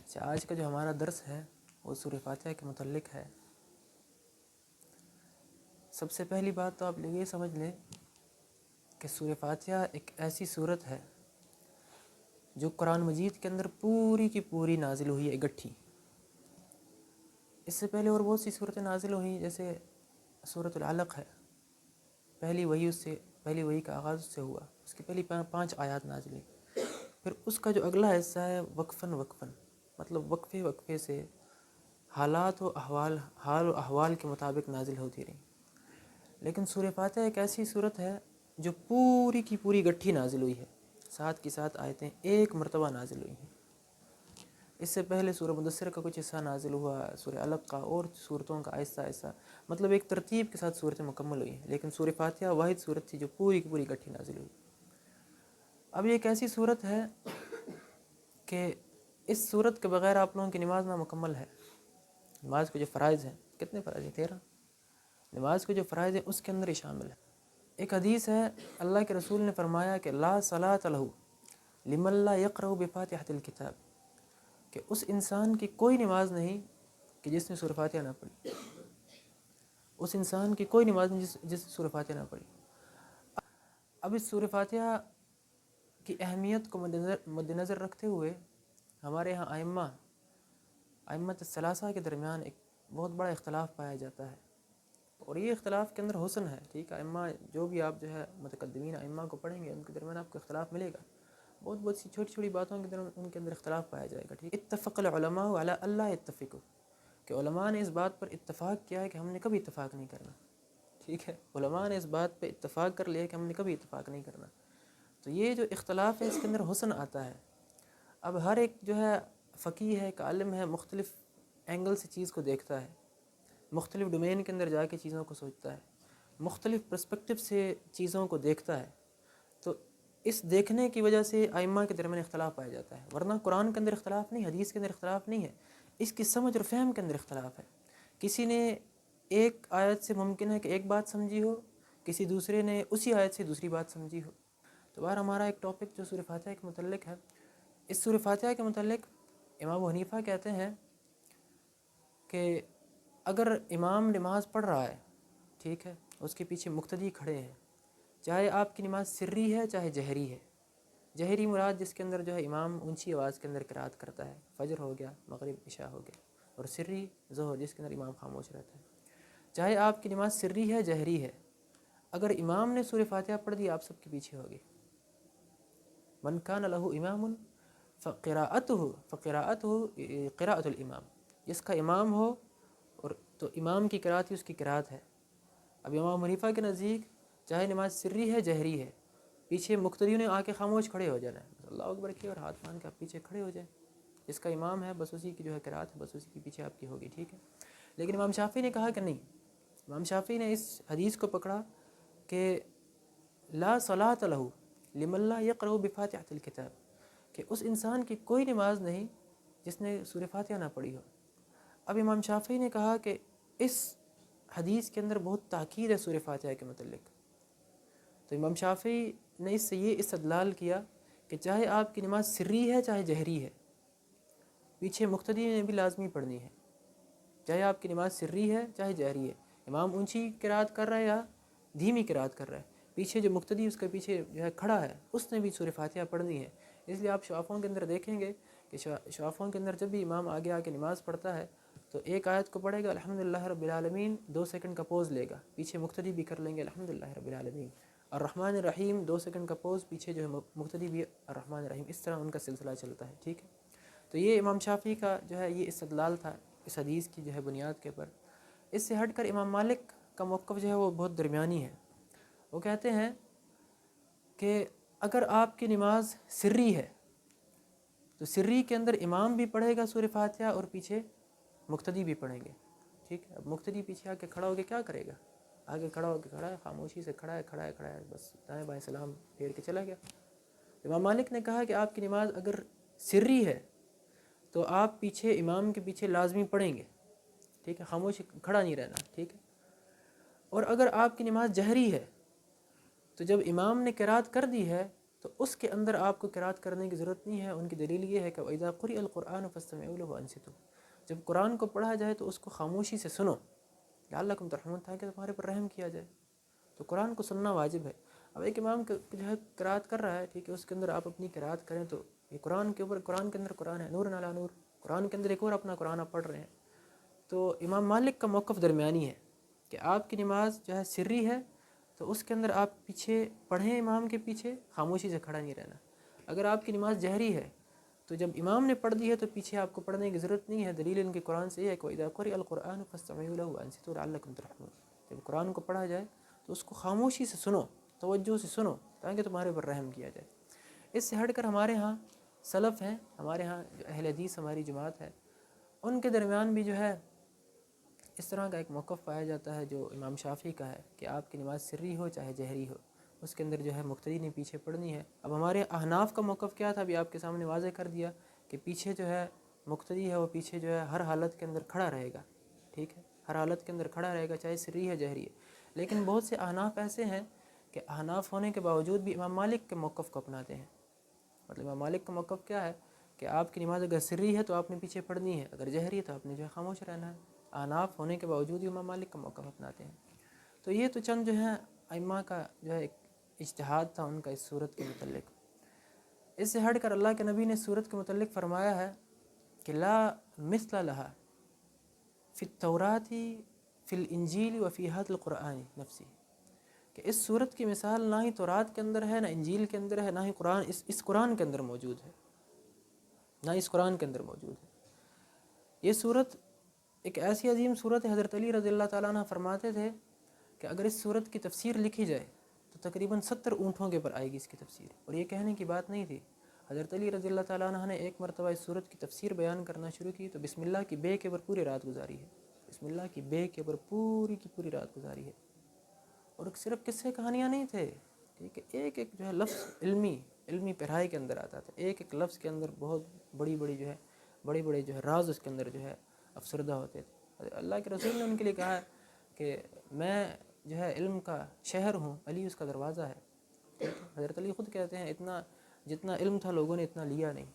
آج کا جو ہمارا درس ہے وہ سورہ فاتحہ کے متعلق ہے۔ سب سے پہلی بات تو آپ یہ سمجھ لیں کہ سورہ فاتحہ ایک ایسی صورت ہے جو قرآن مجید کے اندر پوری کی پوری نازل ہوئی ہے اکٹھی۔ اس سے پہلے اور بہت سی صورتیں نازل ہوئی، جیسے سورۃ العلق ہے، پہلی وحی کا آغاز اس سے ہوا، اس کی پہلی 5 آیات نازل ہوئی۔ پھر اس کا جو اگلا حصہ ہے وقفاً مطلب وقفے سے حالات و حال و احوال کے مطابق نازل ہوتی رہی۔ لیکن سورہ فاتحہ ایک ایسی صورت ہے جو پوری کی پوری اکٹھی نازل ہوئی ہے، ساتھ کی ساتھ آیتیں ایک مرتبہ نازل ہوئی ہیں۔ اس سے پہلے سورہ مدثر کا کچھ حصہ نازل ہوا، سورہ علق کا، اور صورتوں کا آہستہ مطلب ایک ترتیب کے ساتھ صورتیں مکمل ہوئی ہیں، لیکن سورہ فاتحہ واحد صورت تھی جو پوری کی پوری اکٹھی نازل ہوئی۔ اب یہ ایک ایسی صورت ہے کہ اس صورت کے بغیر آپ لوگوں کی نماز نامکمل ہے۔ نماز کے جو فرائض ہیں، کتنے فرائض ہیں؟ 13۔ نماز کے جو فرائض ہیں اس کے اندر ہی شامل ہے۔ ایک حدیث ہے، اللہ کے رسول نے فرمایا کہ لا صلاۃ لہ لمن لا یقرأ بفاتحۃ الکتاب، کہ اس انسان کی کوئی نماز نہیں کہ جس نے سورہ فاتحہ نہ پڑھی۔ اس انسان کی کوئی نماز نہیں جس نے سورہ فاتحہ نہ پڑھی۔ اب اس سورہ فاتحہ کی اہمیت کو مد نظر رکھتے ہوئے ہمارے ہاں ائمۃ الثلاثہ کے درمیان ایک بہت بڑا اختلاف پایا جاتا ہے، اور یہ اختلاف کے اندر حسن ہے، ٹھیک ہے۔ ائمہ جو بھی آپ جو ہے متقدمین ائمہ کو پڑھیں گے ان کے درمیان آپ کو اختلاف ملے گا، بہت سی چھوٹی باتوں کے درمیان ان کے اندر اختلاف پایا جائے گا، ٹھیک۔ اتفق العلماء علی الا یتفقوا، کہ علماء نے اس بات پر اتفاق کیا ہے کہ ہم نے کبھی اتفاق نہیں کرنا، ٹھیک ہے۔ علماء نے اس بات پہ اتفاق کر لیا کہ ہم نے کبھی اتفاق نہیں کرنا۔ تو یہ جو اختلاف ہے اس کے اندر حسن آتا ہے۔ اب ہر ایک جو ہے فقیہ ہے، ایک عالم ہے، مختلف اینگل سے چیز کو دیکھتا ہے، مختلف ڈومین کے اندر جا کے چیزوں کو سوچتا ہے، مختلف پرسپیکٹو سے چیزوں کو دیکھتا ہے۔ تو اس دیکھنے کی وجہ سے ائمہ کے درمیان اختلاف پایا جاتا ہے، ورنہ قرآن کے اندر اختلاف نہیں، حدیث کے اندر اختلاف نہیں ہے، اس کی سمجھ اور فہم کے اندر اختلاف ہے۔ کسی نے ایک آیت سے ممکن ہے کہ ایک بات سمجھی ہو، کسی دوسرے نے اسی آیت سے دوسری بات سمجھی ہو۔ تو بہر ہمارا ایک ٹاپک جو سورہ فاتحہ کے متعلق ہے، اس سورہ فاتحہ کے متعلق امام ابو حنیفہ کہتے ہیں کہ اگر امام نماز پڑھ رہا ہے، ٹھیک ہے، اس کے پیچھے مقتدی کھڑے ہیں، چاہے آپ کی نماز سری ہے چاہے جہری ہے، جہری مراد جس کے اندر جو ہے امام اونچی آواز کے اندر قرات کرتا ہے، فجر ہو گیا، مغرب عشاء ہو گیا، اور سری ظہر جس کے اندر امام خاموش رہتا ہے، چاہے آپ کی نماز سری ہے جہری ہے، اگر امام نے سورہ فاتحہ پڑھ دی آپ سب کے پیچھے ہوگی۔ من کان لہ امام فقراءتہ قراءۃ الامام، جس کا امام ہو اور تو امام کی قرات ہی اس کی قرات ہے۔ اب امام حنیفہ کے نزدیک چاہے نماز سری ہے جہری ہے، پیچھے مقتدیوں نے آ کے خاموش کھڑے ہو جانا ہے، اللہ اکبر کیا اور ہاتھ باندھ کے آپ پیچھے کھڑے ہو جائیں، جس کا امام ہے بس اسی کی جو ہے قرات ہے، بس اسی کے پیچھے آپ کی ہوگی، ٹھیک ہے۔ لیکن امام شافعی نے کہا کہ نہیں، امام شافعی نے اس حدیث کو پکڑا کہ لا صلاۃ لہ لمن لا یقرأ بفاتحۃ الکتاب، کہ اس انسان کی کوئی نماز نہیں جس نے سورہ فاتحہ نہ پڑھی ہو۔ اب امام شافعی نے کہا کہ اس حدیث کے اندر بہت تاکید ہے سورہ فاتحہ کے متعلق، تو امام شافعی نے اس سے یہ استدلال کیا کہ چاہے آپ کی نماز سری ہے چاہے جہری ہے، پیچھے مقتدی نے بھی لازمی پڑھنی ہے، چاہے آپ کی نماز سری ہے چاہے جہری ہے، امام اونچی قرات کر رہا ہے یا دھیمی قرات کر رہا ہے، پیچھے جو مقتدی اس کے پیچھے جو ہے کھڑا ہے اس نے بھی سورہ فاتحہ پڑھنی ہے۔ اس لیے آپ شوافوں کے اندر دیکھیں گے کہ شوافوں کے اندر جب بھی امام آگے آ کے نماز پڑھتا ہے تو ایک آیت کو پڑھے گا الحمدللہ رب العالمین، 2 سیکنڈ کا پوز لے گا، پیچھے مقتدی بھی کر لیں گے الحمدللہ رب العالمین، الرحمن الرحیم 2 سیکنڈ کا پوز، پیچھے جو ہے مقتدی بھی الرحمن الرحیم، اس طرح ان کا سلسلہ چلتا ہے، ٹھیک ہے۔ تو یہ امام شافعی کا جو ہے یہ استدلال تھا اس حدیث کی جو ہے بنیاد کے پر۔ اس سے ہٹ کر امام مالک کا موقف جو ہے وہ بہت درمیانی ہے، وہ کہتے ہیں کہ اگر آپ کی نماز سری ہے تو سری کے اندر امام بھی پڑھے گا سورہ فاتحہ اور پیچھے مقتدی بھی پڑھیں گے، ٹھیک ہے۔ اب مقتدی پیچھے آ کے کھڑا ہو کے کیا کرے گا؟ آگے کھڑا ہو کے کھڑا ہے، خاموشی سے کھڑا ہے، بس دائیں بائیں سلام پھیر کے چلا گیا۔ امام مالک نے کہا کہ آپ کی نماز اگر سری ہے تو آپ پیچھے امام کے پیچھے لازمی پڑھیں گے، ٹھیک ہے، خاموش کھڑا نہیں رہنا، ٹھیک ہے۔ اور اگر آپ کی نماز جہری ہے تو جب امام نے قرات کر دی ہے تو اس کے اندر آپ کو قرات کرنے کی ضرورت نہیں ہے۔ ان کی دلیل یہ ہے کہ وَإِذَا قُرِئَ الْقُرْآنُ فَاسْتَمِعُوا لَهُ وَأَنصِتُوا، جب قرآن کو پڑھا جائے تو اس کو خاموشی سے سنو، لعلکم ترحمون، تاکہ تمہارے پر رحم کیا جائے۔ تو قرآن کو سننا واجب ہے۔ اب ایک امام جو ہے قرات کر رہا ہے، ٹھیک ہے، اس کے اندر آپ اپنی قرات کریں تو یہ قرآن کے اوپر، قرآن کے اندر قرآن ہے، نور علی نور، قرآن کے اندر ایک اور اپنا قرآن آپ پڑھ رہے ہیں۔ تو امام مالک کا موقف درمیانی ہے کہ آپ کی نماز جو ہے سری ہے تو اس کے اندر آپ پیچھے پڑھیں، امام کے پیچھے، خاموشی سے کھڑا نہیں رہنا۔ اگر آپ کی نماز جہری ہے تو جب امام نے پڑھ دی ہے تو پیچھے آپ کو پڑھنے کی ضرورت نہیں ہے۔ دلیل ان کے قرآن سے یہ ہے کہ وَإِذَا قُرِئَ الْقُرْآنُ فَاسْتَمِعُوا لَهُ وَأَنصِتُوا لَعَلَّكُمْ تُرْحَمُونَ، جب قرآن کو پڑھا جائے تو اس کو خاموشی سے سنو، توجہ سے سنو، تاکہ تمہارے پر رحم کیا جائے۔ اس سے ہٹ کر ہمارے ہاں سلف ہیں، ہمارے ہاں جو اہل حدیث ہماری جماعت ہے، ان کے درمیان بھی جو ہے اس طرح کا ایک موقف پایا جاتا ہے جو امام شافعی کا ہے کہ آپ کی نماز سری ہو چاہے جہری ہو، اس کے اندر جو ہے مقتدی نے پیچھے پڑھنی ہے۔ اب ہمارے احناف کا موقف کیا تھا، ابھی آپ کے سامنے واضح کر دیا کہ پیچھے جو ہے مقتدی ہے وہ پیچھے جو ہے ہر حالت کے اندر کھڑا رہے گا، ٹھیک ہے، ہر حالت کے اندر کھڑا رہے گا، چاہے سری ہے جہری ہے۔ لیکن بہت سے احناف ایسے ہیں کہ احناف ہونے کے باوجود بھی امام مالک کے موقف کو اپناتے ہیں۔ مطلب امام مالک کا موقف کیا ہے کہ آپ کی نماز اگر سری ہے تو آپ نے پیچھے پڑھنی ہے، اگر جہری ہے تو آپ نے جو ہے خاموش رہنا ہے۔ احناف ہونے کے باوجود امام مالک کا موقف اپناتے ہیں۔ تو یہ تو چند جو ہیں ائمہ کا جو ہے ایک اجتہاد تھا ان کا اس صورت کے متعلق۔ اس سے ہٹ کر اللہ کے نبی نے صورت کے متعلق فرمایا ہے کہ لا مثل لها فی التوراۃ فی الانجیل وفی ھذا القرآن نفسی، کہ اس صورت کی مثال نہ ہی تورات کے اندر ہے، نہ انجیل کے اندر ہے، نہ ہی قرآن اس قرآن کے اندر موجود ہے، نہ اس قرآن کے اندر موجود ہے۔ یہ صورت ایک ایسی عظیم صورت ہے، حضرت علی رضی اللہ تعالیٰ عنہ فرماتے تھے کہ اگر اس صورت کی تفسیر لکھی جائے تو تقریباً 70 اونٹوں کے اوپر آئے گی اس کی تفسیر، اور یہ کہنے کی بات نہیں تھی۔ حضرت علی رضی اللہ تعالیٰ عنہ نے ایک مرتبہ اس صورت کی تفسیر بیان کرنا شروع کی تو بسم اللہ کی بے کے اوپر پوری رات گزاری ہے، بسم اللہ کی بے کے اوپر پوری کی پوری رات گزاری ہے۔ اور صرف قصے کہانیاں نہیں تھے، ٹھیک ہے، ایک ایک جو ہے لفظ علمی پہرائی کے اندر آتا تھا، ایک ایک لفظ کے اندر بہت بڑی جو ہے راز اس کے اندر جو ہے افسردہ ہوتے تھے۔ اللہ کے رسول نے ان کے لیے کہا ہے کہ میں جو ہے علم کا شہر ہوں، علی اس کا دروازہ ہے۔ حضرت علی خود کہتے ہیں جتنا علم تھا لوگوں نے اتنا لیا نہیں،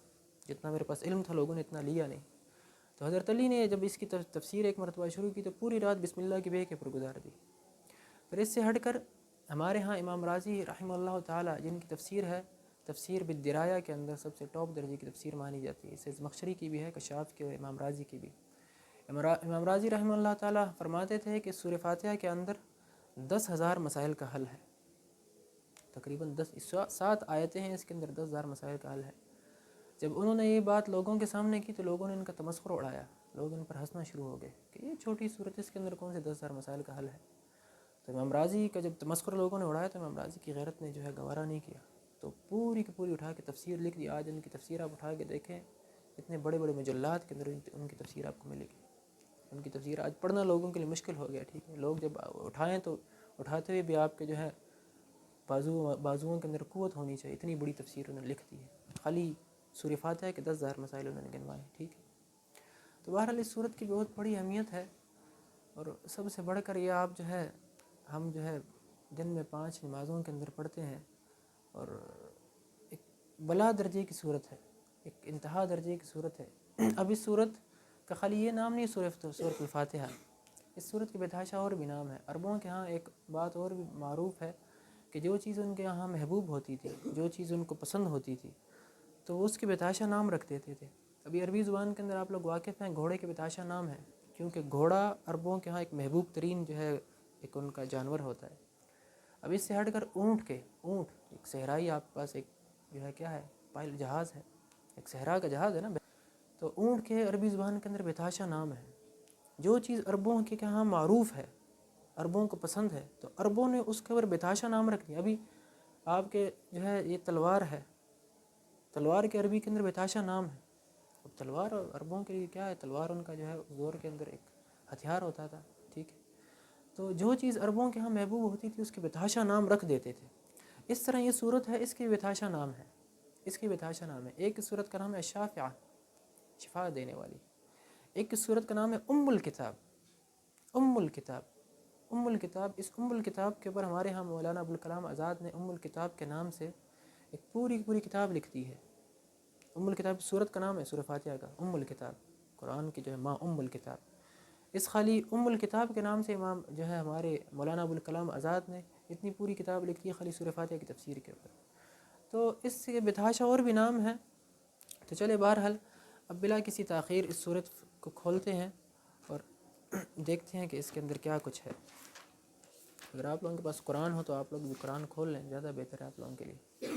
جتنا میرے پاس علم تھا لوگوں نے اتنا لیا نہیں۔ تو حضرت علی نے جب اس کی تفسیر ایک مرتبہ شروع کی تو پوری رات بسم اللہ کی بے کے پر گزار دی۔ پھر اس سے ہٹ کر ہمارے ہاں امام رازی رحمہ اللہ تعالیٰ جن کی تفسیر ہے، تفسیر بالدرایا کے اندر سب سے ٹاپ درجے کی تفسیر مانی جاتی ہے، اس سے زمخشری کی بھی ہے، کشاف کی، اور امام رازی کی بھی۔ امام رازی رحمہ اللہ تعالیٰ فرماتے تھے کہ سورہ فاتحہ کے اندر 10,000 مسائل کا حل ہے، تقریباً 7 آیتیں ہیں، اس کے اندر 10,000 مسائل کا حل ہے۔ جب انہوں نے یہ بات لوگوں کے سامنے کی تو لوگوں نے ان کا تمسخر اڑایا، لوگ ان پر ہنسنا شروع ہو گئے کہ یہ چھوٹی صورت، اس کے اندر کون سے 10,000 مسائل کا حل ہے۔ تو امام راضی کا جب تمسخر لوگوں نے اڑایا تو امام راضی کی غیرت نے جو ہے گوارا نہیں کیا، تو پوری کی پوری اٹھا کے تفسیر لکھ دی۔ آج ان کی تفسیر آپ اٹھا کے دیکھیں، اتنے بڑے بڑے مجلات کے اندر ان کی تفسیر آپ کو ملے گی۔ ان کی تفسیر آج پڑھنا لوگوں کے لیے مشکل ہو گیا، ٹھیک ہے، لوگ جب اٹھائیں تو اٹھاتے ہوئے بھی آپ کے جو ہے بازوؤں کے اندر قوت ہونی چاہیے، اتنی بڑی تفسیر انہوں نے لکھ دی ہے، خالی سورہ فاتحہ کے 10,000 مسائل انہوں نے گنوائے، ٹھیک ہے۔ تو بہرحال اس صورت کی بہت بڑی اہمیت ہے، اور سب سے بڑھ کر یہ آپ جو ہے ہم جو ہے دن میں 5 نمازوں کے اندر پڑھتے ہیں، اور ایک بلا درجے کی صورت ہے، ایک انتہا درجے کی صورت ہے۔ اب اس صورت کا خالی یہ نام نہیں سورۃ الفاتحہ، اس صورت کی بتحاشا اور بھی نام ہے۔ عربوں کے ہاں ایک بات اور بھی معروف ہے کہ جو چیز ان کے یہاں محبوب ہوتی تھی، جو چیز ان کو پسند ہوتی تھی، تو وہ اس کے بتحاشا نام رکھ دیتے تھے۔ ابھی عربی زبان کے اندر آپ لوگ واقف ہیں، گھوڑے کے بتحاشا نام ہے، کیونکہ گھوڑا عربوں کے ہاں ایک محبوب ترین جو ہے ایک ان کا جانور ہوتا ہے۔ اب اس سے ہٹ کر اونٹ ایک صحرائی آپ کے پاس ایک جو ہے کیا ہے، پائل جہاز ہے، ایک صحرا کا جہاز ہے نا، تو اونٹ کے عربی زبان کے اندر بتحاشا نام ہے۔ جو چیز عربوں کے ہاں معروف ہے، عربوں کو پسند ہے، تو عربوں نے اس کے اوپر بتحاشا نام رکھ دیا۔ ابھی آپ کے جو ہے یہ تلوار ہے، تلوار کے عربی کے اندر بتحاشا نام ہے۔ اب تلوار عربوں کے لیے کیا ہے، تلوار ان کا جو ہے اس دور کے اندر ایک ہتھیار ہوتا تھا، ٹھیک ہے۔ تو جو چیز عربوں کے ہاں محبوب ہوتی تھی اس کے بتحاشا نام رکھ دیتے تھے۔ اس طرح یہ صورت ہے، اس کی بتحاشا نام ہے، اس کی بتحاشا نام ہے۔ ایک صورت کا نام ہے الشافعہ، شفا دینے والی۔ ایک صورت کا نام ہے ام الکتاب، ام الکتاب، ام الکتاب۔ اس ام الکتاب کے اوپر ہمارے ہاں مولانا ابوالکلام آزاد نے ام الکتاب کے نام سے ایک پوری کی پوری کتاب لکھتی ہے. الکتاب سورت کا نام ہے سورہ فاتحہ کا، الکتاب، قرآن کی جو ہے ماں الکتاب. اس خالی الکتاب کے نام سے امام جو ہے ہمارے مولانا ابوالکلام آزاد نے اتنی پوری کتاب لکھی ہے خالی سورہ فاتحہ کی تفسیر کے اوپر. تو اس کے بتحاشا اور بھی نام ہیں. تو چلے بہرحال اب بلا کسی تاخیر اس صورت کو کھولتے ہیں اور دیکھتے ہیں کہ اس کے اندر کیا کچھ ہے. اگر آپ لوگوں کے پاس قرآن ہو تو آپ لوگ بھی قرآن کھول لیں، زیادہ بہتر ہے آپ لوگوں کے لیے.